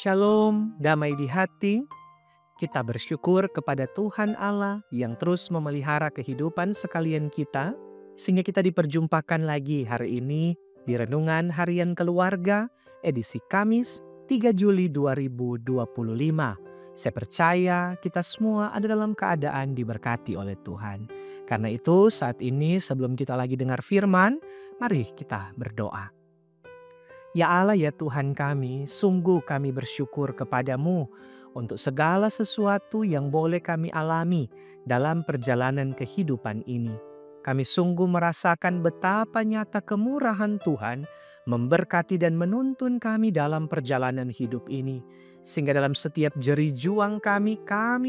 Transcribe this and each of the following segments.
Shalom, damai di hati. Kita bersyukur kepada Tuhan Allah yang terus memelihara kehidupan sekalian kita, sehingga kita diperjumpakan lagi hari ini di Renungan Harian Keluarga, edisi Kamis 3 Juli 2025. Saya percaya kita semua ada dalam keadaan diberkati oleh Tuhan. Karena itu saat ini sebelum kita lagi dengar firman, mari kita berdoa. Ya Allah ya Tuhan kami, sungguh kami bersyukur kepadamu untuk segala sesuatu yang boleh kami alami dalam perjalanan kehidupan ini. Kami sungguh merasakan betapa nyata kemurahan Tuhan memberkati dan menuntun kami dalam perjalanan hidup ini. Sehingga dalam setiap jeri juang kami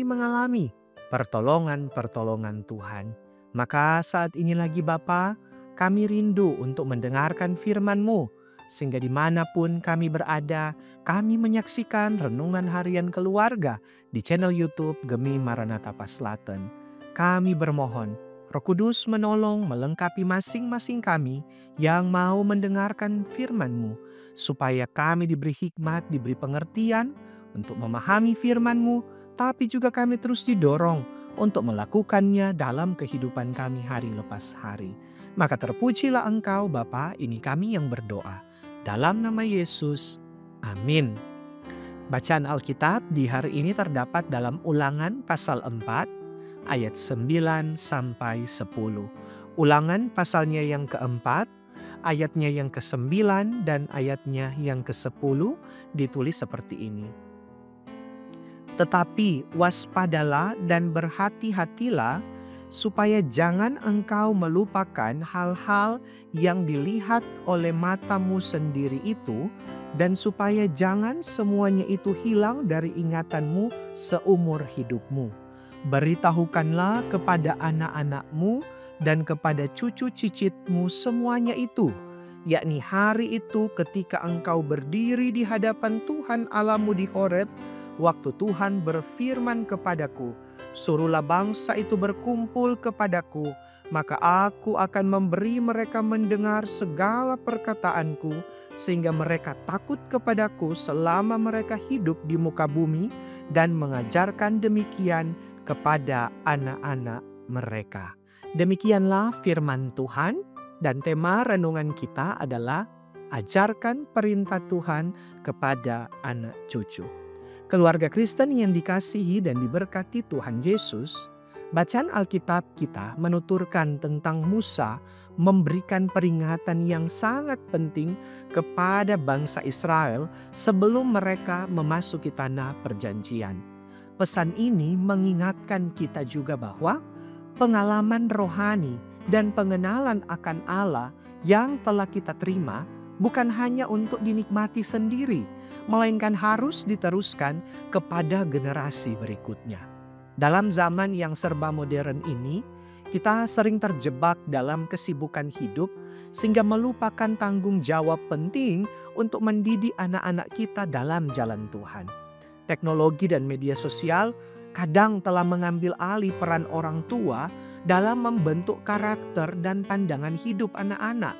mengalami pertolongan-pertolongan Tuhan. Maka saat ini lagi Bapa, kami rindu untuk mendengarkan firman-Mu. Sehingga dimanapun kami berada, kami menyaksikan Renungan Harian Keluarga di channel YouTube Gemi Maranatha Paslaten. Kami bermohon, Roh Kudus menolong melengkapi masing-masing kami yang mau mendengarkan firman-Mu, supaya kami diberi hikmat, diberi pengertian untuk memahami firman-Mu, tapi juga kami terus didorong untuk melakukannya dalam kehidupan kami hari lepas hari. Maka terpujilah Engkau Bapa, ini kami yang berdoa. Dalam nama Yesus, amin. Bacaan Alkitab di hari ini terdapat dalam Ulangan pasal 4, ayat 9 sampai 10. Ulangan pasalnya yang keempat, ayatnya yang ke-9 dan ayatnya yang ke-10 ditulis seperti ini. Tetapi waspadalah dan berhati-hatilah, supaya jangan engkau melupakan hal-hal yang dilihat oleh matamu sendiri itu, dan supaya jangan semuanya itu hilang dari ingatanmu seumur hidupmu. Beritahukanlah kepada anak-anakmu dan kepada cucu cicitmu semuanya itu, yakni hari itu ketika engkau berdiri di hadapan Tuhan Allahmu di Horeb, waktu Tuhan berfirman kepadaku, suruhlah bangsa itu berkumpul kepadaku, maka aku akan memberi mereka mendengar segala perkataanku, sehingga mereka takut kepadaku selama mereka hidup di muka bumi, dan mengajarkan demikian kepada anak-anak mereka. Demikianlah firman Tuhan, dan tema renungan kita adalah ajarkan perintah Tuhan kepada anak cucu. Keluarga Kristen yang dikasihi dan diberkati Tuhan Yesus, bacaan Alkitab kita menuturkan tentang Musa memberikan peringatan yang sangat penting kepada bangsa Israel sebelum mereka memasuki tanah perjanjian. Pesan ini mengingatkan kita juga bahwa pengalaman rohani dan pengenalan akan Allah yang telah kita terima bukan hanya untuk dinikmati sendiri, melainkan harus diteruskan kepada generasi berikutnya. Dalam zaman yang serba modern ini, kita sering terjebak dalam kesibukan hidup sehingga melupakan tanggung jawab penting untuk mendidik anak-anak kita dalam jalan Tuhan. Teknologi dan media sosial kadang telah mengambil alih peran orang tua dalam membentuk karakter dan pandangan hidup anak-anak.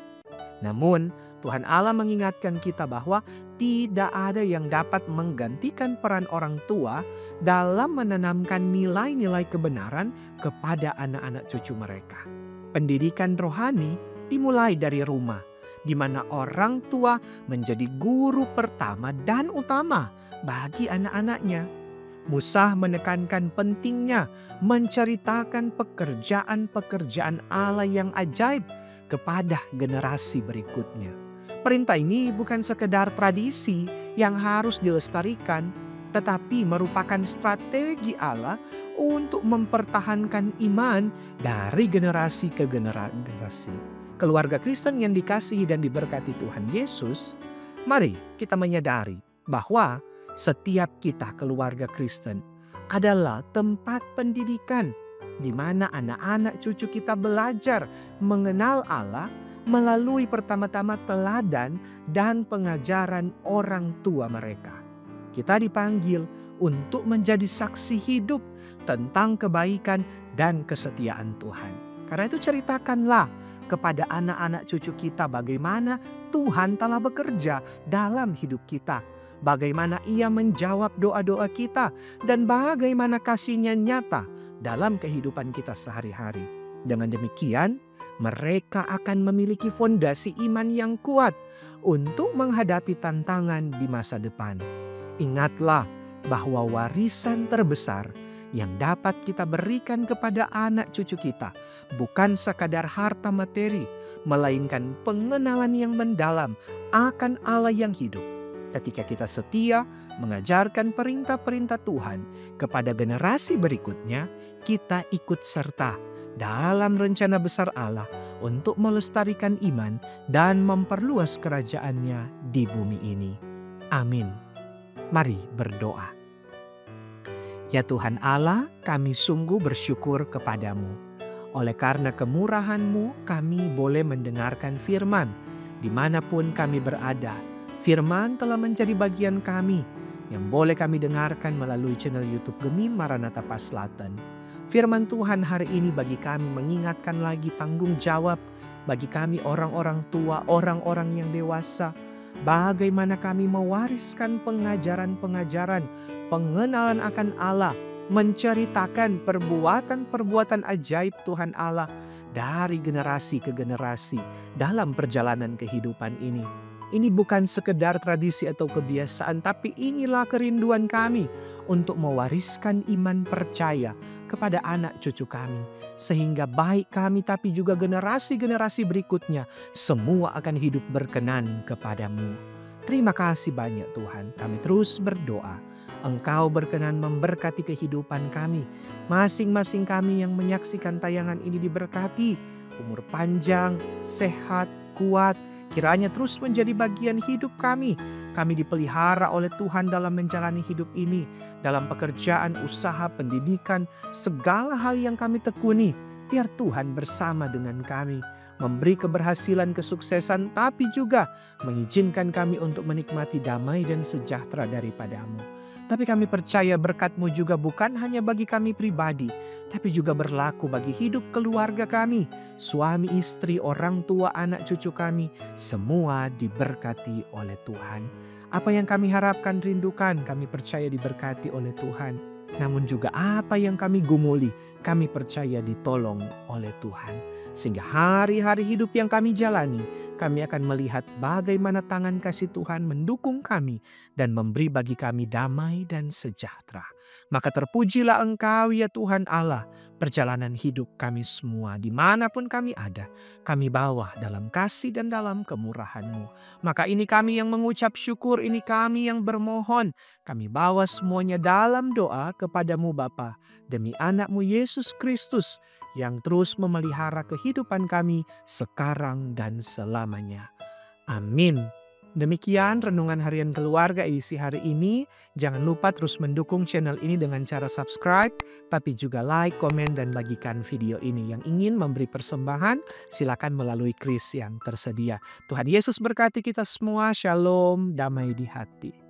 Namun, Tuhan Allah mengingatkan kita bahwa tidak ada yang dapat menggantikan peran orang tua dalam menanamkan nilai-nilai kebenaran kepada anak-anak cucu mereka. Pendidikan rohani dimulai dari rumah, di mana orang tua menjadi guru pertama dan utama bagi anak-anaknya. Musa menekankan pentingnya menceritakan pekerjaan-pekerjaan Allah yang ajaib kepada generasi berikutnya. Perintah ini bukan sekedar tradisi yang harus dilestarikan, tetapi merupakan strategi Allah untuk mempertahankan iman dari generasi ke generasi. Keluarga Kristen yang dikasihi dan diberkati Tuhan Yesus, mari kita menyadari bahwa setiap kita keluarga Kristen adalah tempat pendidikan di mana anak-anak cucu kita belajar mengenal Allah melalui pertama-tama teladan dan pengajaran orang tua mereka. Kita dipanggil untuk menjadi saksi hidup tentang kebaikan dan kesetiaan Tuhan. Karena itu ceritakanlah kepada anak-anak cucu kita bagaimana Tuhan telah bekerja dalam hidup kita. bagaimana Ia menjawab doa-doa kita, dan bagaimana kasih-Nya nyata dalam kehidupan kita sehari-hari. Dengan demikian, mereka akan memiliki fondasi iman yang kuat untuk menghadapi tantangan di masa depan. Ingatlah bahwa warisan terbesar yang dapat kita berikan kepada anak cucu kita bukan sekadar harta materi, melainkan pengenalan yang mendalam akan Allah yang hidup. Ketika kita setia mengajarkan perintah-perintah Tuhan kepada generasi berikutnya, kita ikut serta dalam rencana besar Allah untuk melestarikan iman dan memperluas kerajaannya di bumi ini. Amin. Mari berdoa. Ya Tuhan Allah, kami sungguh bersyukur kepadamu. Oleh karena kemurahan-Mu, kami boleh mendengarkan firman dimanapun kami berada. Firman telah menjadi bagian kami yang boleh kami dengarkan melalui channel YouTube Gemi Maranatha Paslaten. Firman Tuhan hari ini bagi kami mengingatkan lagi tanggung jawab bagi kami orang-orang tua, orang-orang yang dewasa. Bagaimana kami mewariskan pengajaran-pengajaran, pengenalan akan Allah, menceritakan perbuatan-perbuatan ajaib Tuhan Allah dari generasi ke generasi dalam perjalanan kehidupan ini. Ini bukan sekedar tradisi atau kebiasaan, tapi inilah kerinduan kami untuk mewariskan iman percaya kepada anak cucu kami. Sehingga baik kami tapi juga generasi-generasi berikutnya semua akan hidup berkenan kepadamu. Terima kasih banyak Tuhan, kami terus berdoa. Engkau berkenan memberkati kehidupan kami. Masing-masing kami yang menyaksikan tayangan ini diberkati. Umur panjang, sehat, kuat, kiranya terus menjadi bagian hidup kami. Kami dipelihara oleh Tuhan dalam menjalani hidup ini. Dalam pekerjaan, usaha, pendidikan, segala hal yang kami tekuni. Biar Tuhan bersama dengan kami. Memberi keberhasilan, kesuksesan, tapi juga mengizinkan kami untuk menikmati damai dan sejahtera daripada-Mu. Tapi kami percaya berkat-Mu juga bukan hanya bagi kami pribadi, tapi juga berlaku bagi hidup keluarga kami, suami, istri, orang tua, anak cucu kami, semua diberkati oleh Tuhan. Apa yang kami harapkan, rindukan, kami percaya diberkati oleh Tuhan. Namun juga apa yang kami gumuli, kami percaya ditolong oleh Tuhan. Sehingga hari-hari hidup yang kami jalani, kami akan melihat bagaimana tangan kasih Tuhan mendukung kami dan memberi bagi kami damai dan sejahtera. Maka terpujilah Engkau ya Tuhan Allah, perjalanan hidup kami semua dimanapun kami ada, kami bawa dalam kasih dan dalam kemurahan-Mu. Maka ini kami yang mengucap syukur, ini kami yang bermohon, kami bawa semuanya dalam doa kepadamu Bapa, demi anak-Mu Yesus Kristus, yang terus memelihara kehidupan kami sekarang dan selamanya. Amin. Demikian renungan harian keluarga edisi hari ini. Jangan lupa terus mendukung channel ini dengan cara subscribe, tapi juga like, komen, dan bagikan video ini. Yang ingin memberi persembahan, silakan melalui kris yang tersedia. Tuhan Yesus berkati kita semua. Shalom, damai di hati.